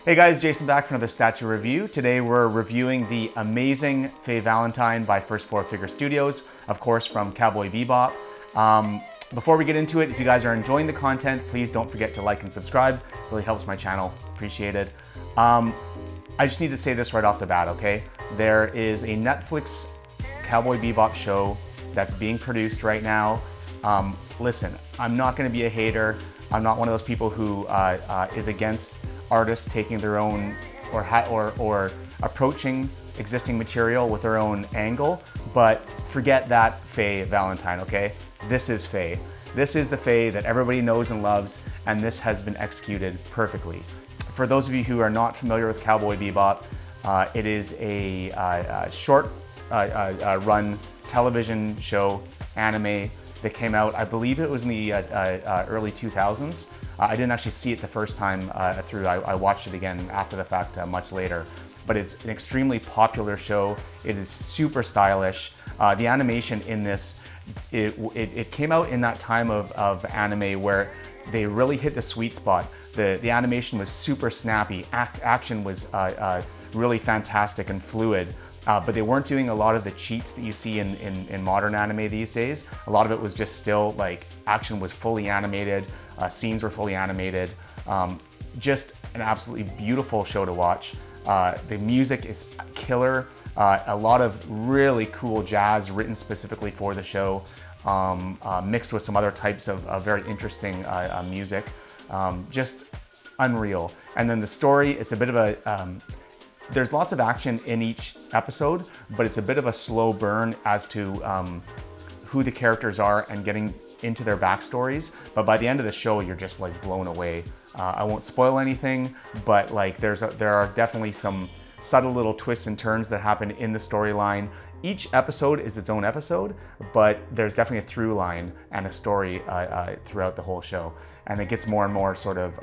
Hey guys, Jason back for another statue review. Today we're reviewing the amazing Faye Valentine by First Floor Figure Studios, of course from Cowboy Bebop. Before we get into it, if you guys are enjoying the content, please don't forget to like and subscribe. It really helps my channel, appreciate it. I just need to say this right off the bat, okay? There is a Netflix Cowboy Bebop show that's being produced right now. Listen, I'm not gonna be a hater. I'm not one of those people who is against artists taking their own or approaching existing material with their own angle, but forget that Faye Valentine, okay? This is Faye. This is the Faye that everybody knows and loves, and this has been executed perfectly. For those of you who are not familiar with Cowboy Bebop, it is a short run television show, anime, that came out, I believe it was in the early 2000s. I didn't actually see it the first time through. I watched it again after the fact much later. But it's an extremely popular show. It is super stylish. The animation in this, it came out in that time of anime where they really hit the sweet spot. The animation was super snappy. Action was really fantastic and fluid. But they weren't doing a lot of the cheats that you see in modern anime these days. A lot of it was just still like action was fully animated, scenes were fully animated. Just an absolutely beautiful show to watch. The music is killer. A lot of really cool jazz written specifically for the show, mixed with some other types of very interesting music. Just unreal. And then the story, it's a bit of a, there's lots of action in each episode, but it's a bit of a slow burn as to who the characters are and getting into their backstories. But by the end of the show, you're just like blown away. I won't spoil anything, but like there are definitely some subtle little twists and turns that happen in the storyline. Each episode is its own episode, but there's definitely a through line and a story throughout the whole show. And it gets more and more sort of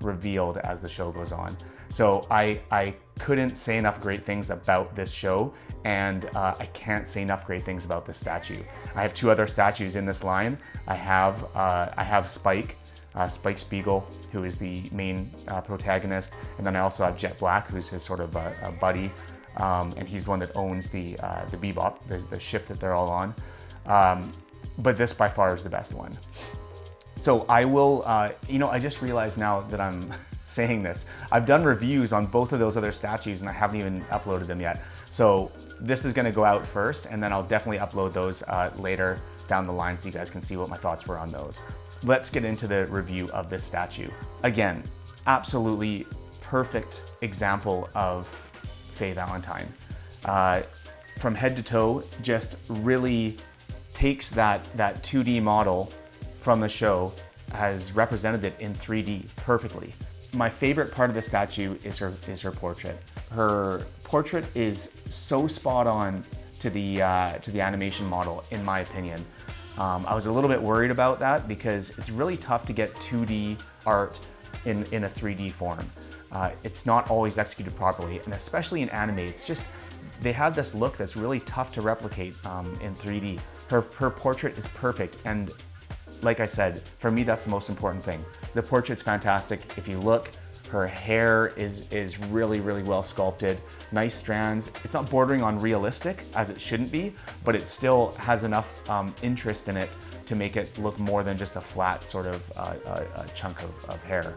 revealed as the show goes on. So I couldn't say enough great things about this show, and I can't say enough great things about this statue. I have two other statues in this line. I have Spike Spiegel, who is the main protagonist, and then I also have Jet Black, who's his sort of buddy, and he's the one that owns the Bebop, the ship that they're all on. But this by far is the best one. So I will, I just realized now that I'm saying this, I've done reviews on both of those other statues and I haven't even uploaded them yet. So this is gonna go out first, and then I'll definitely upload those later down the line so you guys can see what my thoughts were on those. Let's get into the review of this statue. Again, absolutely perfect example of Faye Valentine. From head to toe, just really takes that 2D model from the show, has represented it in 3D perfectly. My favorite part of the statue is her portrait. Her portrait is so spot on to the animation model, in my opinion. I was a little bit worried about that because it's really tough to get 2D art in a 3D form. It's not always executed properly, and especially in anime, it's just, they have this look that's really tough to replicate in 3D. Her portrait is perfect, and like I said, for me, that's the most important thing. The portrait's fantastic. If you look, her hair is really, really well sculpted. Nice strands. It's not bordering on realistic, as it shouldn't be, but it still has enough interest in it to make it look more than just a flat sort of a chunk of hair,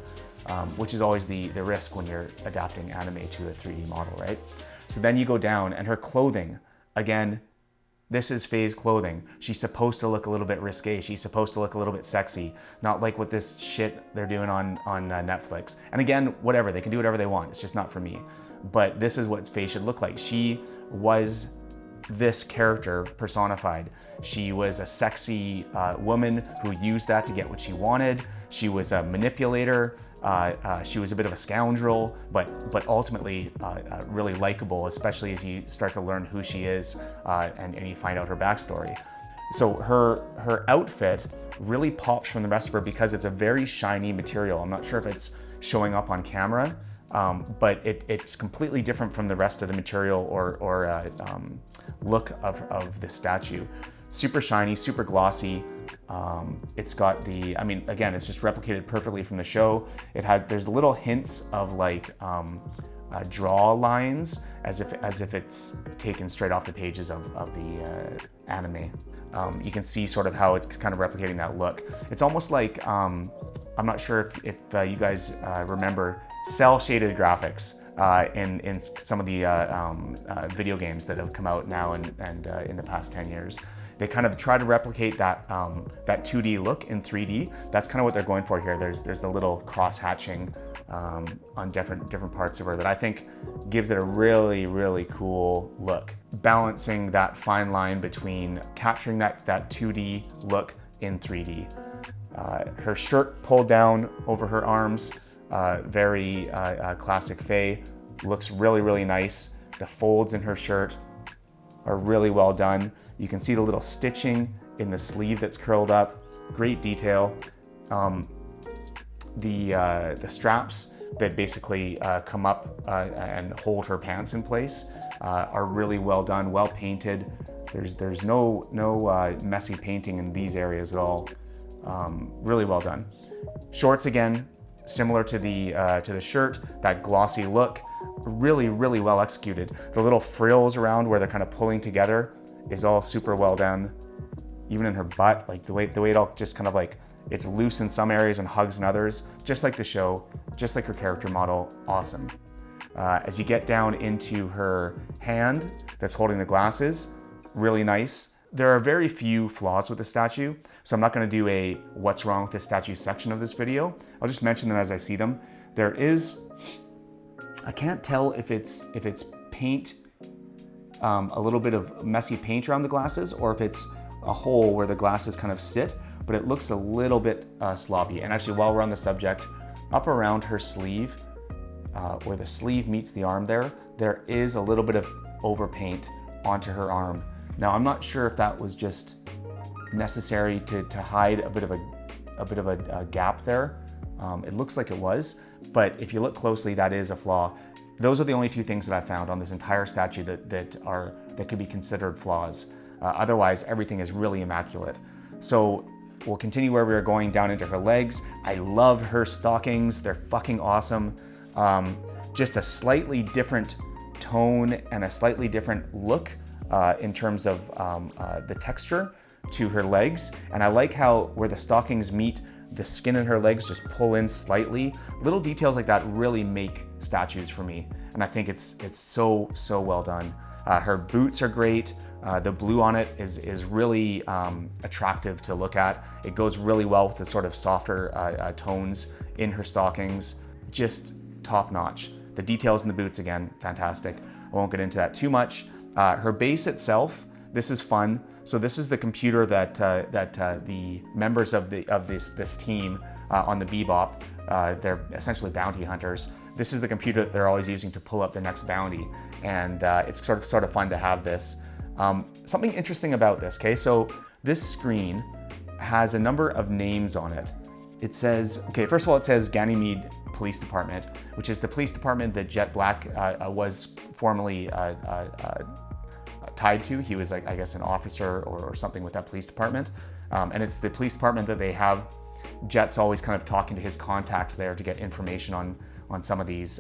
which is always the risk when you're adapting anime to a 3D model, right? So then you go down, and her clothing, again, this is Faye's clothing. She's supposed to look a little bit risque. She's supposed to look a little bit sexy, not like what this shit they're doing on Netflix. And again, whatever, they can do whatever they want. It's just not for me. But this is what Faye should look like. She was this character personified. She was a sexy woman who used that to get what she wanted. She was a manipulator. She was a bit of a scoundrel, but ultimately really likable, especially as you start to learn who she is and you find out her backstory. So her outfit really pops from the rest of her because it's a very shiny material. I'm not sure if it's showing up on camera, but it's completely different from the rest of the material or look of the statue. super shiny, super glossy. It's got the, I mean, again, it's just replicated perfectly from the show. There's little hints of like draw lines as if it's taken straight off the pages of the anime. You can see sort of how it's kind of replicating that look. It's almost like, I'm not sure if you guys remember cell shaded graphics in some of the video games that have come out now and in the past 10 years. They kind of try to replicate that 2D look in 3D. That's kind of what they're going for here. There's a little cross hatching on different parts of her that I think gives it a really, really cool look. Balancing that fine line between capturing that 2D look in 3D. Her shirt pulled down over her arms, very classic Faye. Looks really, really nice. The folds in her shirt are really well done. You can see the little stitching in the sleeve that's curled up. Great detail. The straps that basically come up and hold her pants in place are really well done, well painted. There's no messy painting in these areas at all. Really well done. Shorts again, similar to the shirt, that glossy look, really, really well executed. The little frills around where they're kind of pulling together is all super well done. Even in her butt, like the way it all just kind of like, it's loose in some areas and hugs in others, just like the show, just like her character model, awesome. As you get down into her hand that's holding the glasses, really nice. There are very few flaws with the statue, so I'm not going to do a what's wrong with this statue section of this video. I'll just mention them as I see them. There is, I can't tell if it's paint, a little bit of messy paint around the glasses, or if it's a hole where the glasses kind of sit, but it looks a little bit sloppy. And actually, while we're on the subject, up around her sleeve, where the sleeve meets the arm there is a little bit of overpaint onto her arm. Now, I'm not sure if that was just necessary to hide a bit of a gap there. It looks like it was, but if you look closely, that is a flaw. Those are the only two things that I found on this entire statue that could be considered flaws. Otherwise, everything is really immaculate. So we'll continue where we were going, down into her legs. I love her stockings. They're fucking awesome. Just a slightly different tone and a slightly different look in terms of the texture to her legs. And I like how where the stockings meet, the skin in her legs just pull in slightly. Little details like that really make statues for me. And I think it's so well done. Her boots are great. The blue on it is really attractive to look at. It goes really well with the sort of softer tones in her stockings. Just top notch. The details in the boots, again, fantastic. I won't get into that too much. Her base itself, this is fun. So this is the computer that the members of this team on the Bebop, they're essentially bounty hunters. This is the computer that they're always using to pull up their next bounty, and it's sort of fun to have this. Something interesting about this, okay? So this screen has a number of names on it. It says, okay, first of all, it says Ganymede Police Department, which is the police department that Jet Black was formerly tied to. He was, I guess, an officer or something with that police department. And it's the police department that they have. Jet's always kind of talking to his contacts there to get information on some of these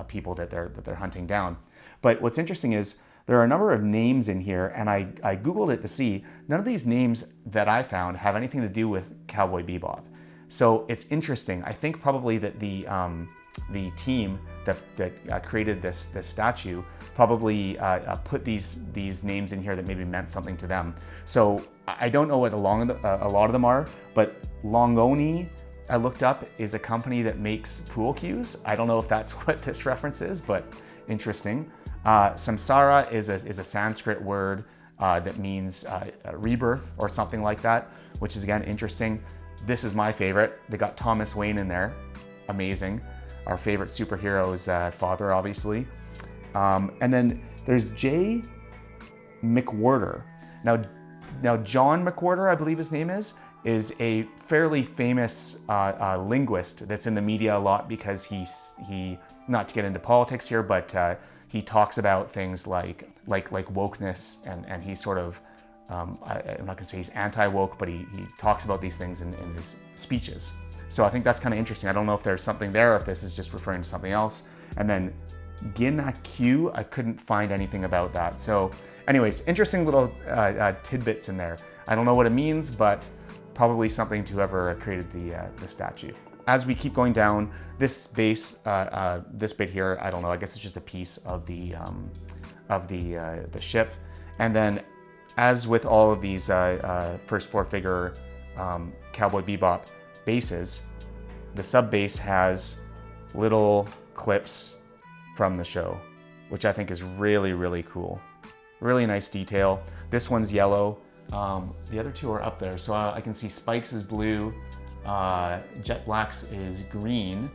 people that they're hunting down. But what's interesting is there are a number of names in here, and I Googled it to see none of these names that I found have anything to do with Cowboy Bebop. So it's interesting. I think probably that the team that created this statue probably put these names in here that maybe meant something to them. So I don't know what a lot of them are, but Longoni, I looked up, is a company that makes pool cues. I don't know if that's what this reference is, but interesting. Samsara is a Sanskrit word that means rebirth or something like that, which is again interesting. This is my favorite. They got Thomas Wayne in there. Amazing. Our favorite superhero's father, obviously. And then there's J. McWhorter. Now John McWhorter, I believe his name is a fairly famous linguist that's in the media a lot because he not to get into politics here, but he talks about things like wokeness, and he sort of I'm not gonna say he's anti-woke, but he talks about these things in his speeches. So I think that's kind of interesting. I don't know if there's something there, if this is just referring to something else. And then Gin-Q, I couldn't find anything about that. So anyways, interesting little tidbits in there. I don't know what it means, but probably something to whoever created the statue. As we keep going down, this base, this bit here, I don't know, I guess it's just a piece of the ship. And then as with all of these first four-figure Cowboy Bebop bases, the sub base has little clips from the show, which I think is really, really cool. Really nice detail. This one's yellow. The other two are up there. So I can see Spike's is blue, Jet Black's is green.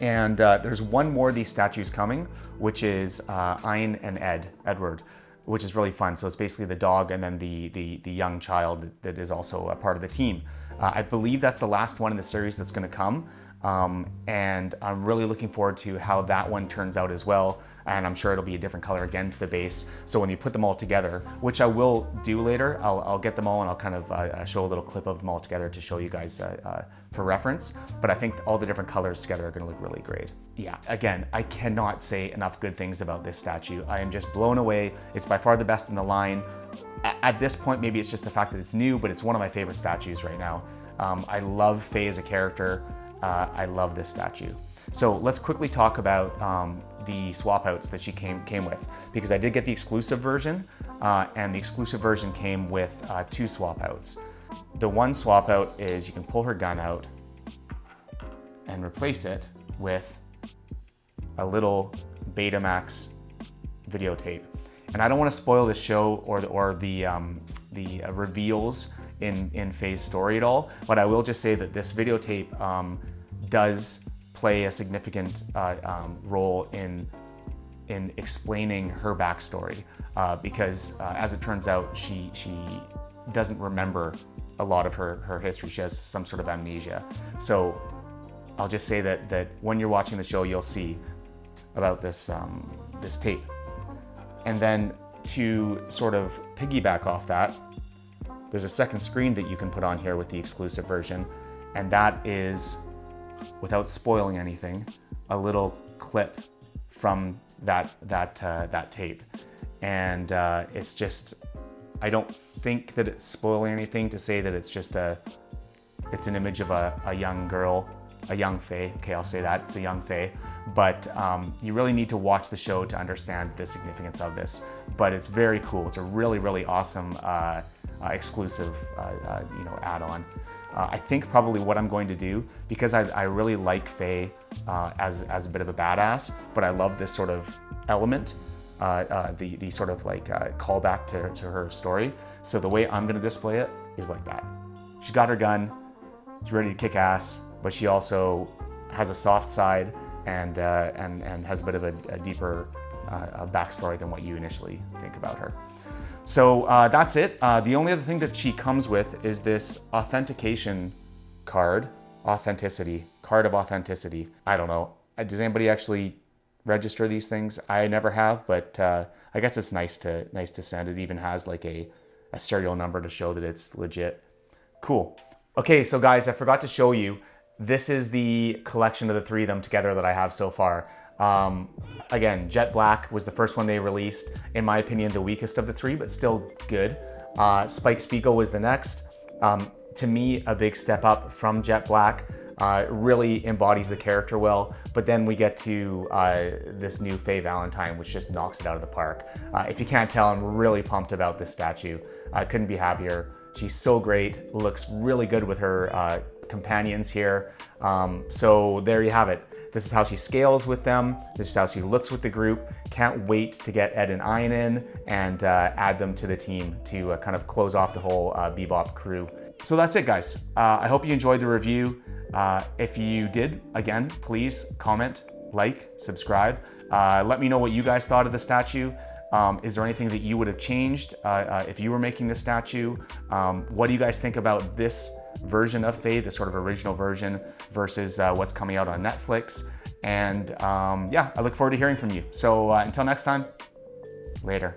And there's one more of these statues coming, which is Ahhh and Edward, which is really fun. So it's basically the dog and then the young child that is also a part of the team. I believe that's the last one in the series that's gonna come. And I'm really looking forward to how that one turns out as well. And I'm sure it'll be a different color again to the base. So when you put them all together, which I will do later, I'll get them all and I'll kind of show a little clip of them all together to show you guys for reference. But I think all the different colors together are gonna look really great. Yeah, again, I cannot say enough good things about this statue. I am just blown away. It's by far the best in the line. At this point, maybe it's just the fact that it's new, but it's one of my favorite statues right now. I love Faye as a character. I love this statue. So let's quickly talk about the swap outs that she came with, because I did get the exclusive version, and the exclusive version came with 2 swap outs. The one swap out is you can pull her gun out and replace it with a little Betamax videotape. And I don't want to spoil the show or the reveals in Faye's story at all, but I will just say that this videotape does play a significant role in explaining her backstory, because as it turns out, she doesn't remember a lot of her history. She has some sort of amnesia. So I'll just say that when you're watching the show, you'll see about this this tape. And then to sort of piggyback off that, there's a second screen that you can put on here with the exclusive version, and that is, without spoiling anything, a little clip from that tape. And it's just, I don't think that it's spoiling anything to say that it's just it's an image of a young girl, a young Faye. Okay, I'll say that, it's a young Faye. But you really need to watch the show to understand the significance of this. But it's very cool. It's a really, really awesome exclusive add-on. I think probably what I'm going to do, because I really like Faye as a bit of a badass, but I love this sort of element, the sort of like callback to her story. So the way I'm gonna display it is like that. She's got her gun, she's ready to kick ass, but she also has a soft side and has a bit of a deeper backstory than what you initially think about her. So that's it. The only other thing that she comes with is this authentication card, card of authenticity. I don't know. Does anybody actually register these things? I never have, but I guess it's nice to send. It even has like a serial number to show that it's legit. Cool. Okay, so guys, I forgot to show you. This is the collection of the 3 of them together that I have so far. Again, Jet Black was the first one they released. In my opinion, the weakest of the 3, but still good. Spike Spiegel was the next. To me, a big step up from Jet Black. Really embodies the character well. But then we get to this new Faye Valentine, which just knocks it out of the park. If you can't tell, I'm really pumped about this statue. I couldn't be happier. She's so great, looks really good with her companions here. So there you have it. This is how she scales with them. This is how she looks with the group. Can't wait to get Ed and Ahhh in and add them to the team to kind of close off the whole Bebop crew. So that's it, guys. I hope you enjoyed the review. If you did, again, please comment, like, subscribe. Let me know what you guys thought of the statue. Is there anything that you would have changed if you were making the statue? What do you guys think about this version of Faye, the sort of original version, versus what's coming out on Netflix? And yeah, I look forward to hearing from you. So until next time, later.